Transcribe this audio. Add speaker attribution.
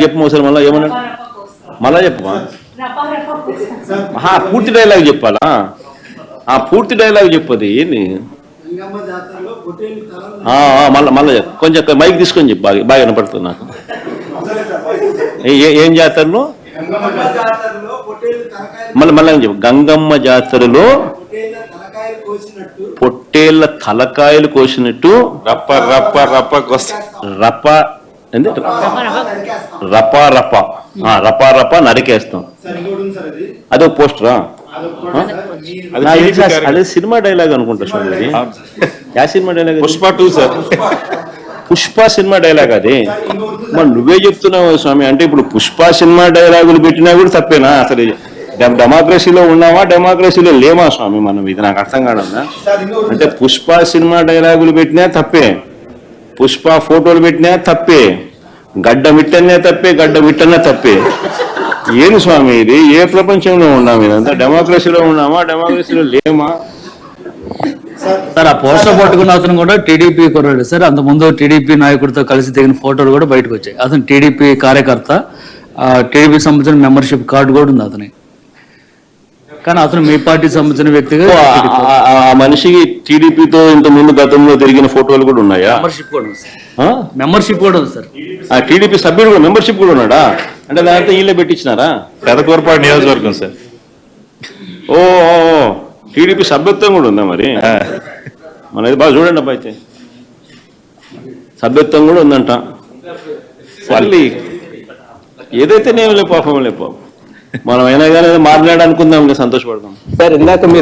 Speaker 1: చెప్పు ఒకసారి మళ్ళీ ఏమన్నా మళ్ళా చెప్పమా పూర్తి డైలాగ్ చెప్పాలా పూర్తి డైలాగ్ చెప్పది ఏంది మళ్ళా చెప్పు కొంచెం మైక్ తీసుకొని చెప్పు బాగా వినపడుతుంది నాకు ఏం జాతరలో మళ్ళీ చెప్పు గంగమ్మ జాతరలో పొట్టేళ్ల తలకాయలు కోసినట్టు
Speaker 2: రప్ప రప్ప రప్ప
Speaker 1: రప్ప రపా రపా రపా రపా నరికేస్తాం. అదో పోస్టరా? అదే సినిమా డైలాగ్ అనుకుంటా స్వామి. యా cinema dialogue?
Speaker 2: Pushpa 2 sir.
Speaker 1: Pushpa cinema dialogue అది. మరి నువ్వే చెప్తున్నావు స్వామి. అంటే ఇప్పుడు పుష్ప సినిమా డైలాగులు పెట్టినా కూడా తప్పేనా? అసలు డెమోక్రసీలో ఉన్నామా డెమోక్రసీలో లేమా స్వామి మనం? ఇది నాకు అర్థం కాదన్నా. అంటే పుష్ప సినిమా డైలాగులు పెట్టినా తప్పే, పుష్ప ఫోటోలు పెట్టినా తప్పే, గడ్డ మిట్టనే తప్పే, గడ్డ మిట్టనే తప్పే. ఏమి స్వామి ఇది? ఏ ప్రపంచంలో ఉన్నాము? ఇదంతా డెమోక్రసీలో ఉన్నామా డెమోక్రసీలో లేమా?
Speaker 3: సార్ ఆ పోస్టర్ పట్టుకున్న అతను కూడా టీడీపీ కుర్రాడు సార్. అంతకుముందు టీడీపీ నాయకుడితో కలిసి దిగిన ఫోటోలు కూడా బయటకు వచ్చాయి. అతను టీడీపీ కార్యకర్త, టీడీపీ సంబంధించిన మెంబర్షిప్ కార్డు కూడా ఉంది అతని. కానీ అతను మీ పార్టీ సంబంధించిన వ్యక్తిగా
Speaker 1: ఆ మనిషికి టీడీపీతో ఇంత ముందు గతంలో తిరిగిన ఫోటోలు కూడా ఉన్నాయా?
Speaker 3: మెంబర్షిప్ కూడా ఉంది సార్. మెంబర్షిప్ కూడా ఉంది సార్.
Speaker 1: ఆ టీడీపీ సభ్యుడు కూడా మెంబర్షిప్ కూడా ఉన్నాడా? అంటే దాంతో వీళ్ళే పెట్టించినారా?
Speaker 2: పెదకూరపాడు నియోజకవర్గం సార్.
Speaker 1: ఓ టీడీపీ సభ్యత్వం కూడా ఉందా మరి? మనది బాగా చూడండి అబ్బా. అయితే సభ్యత్వం కూడా ఉందంట. మళ్ళీ ఏదైతే నేను పాపం లేపో మనం అయినా కానీ మాట్లాడాలనుకుందాం, సంతోషపడదాం.
Speaker 4: సార్ ఇందాక మీరు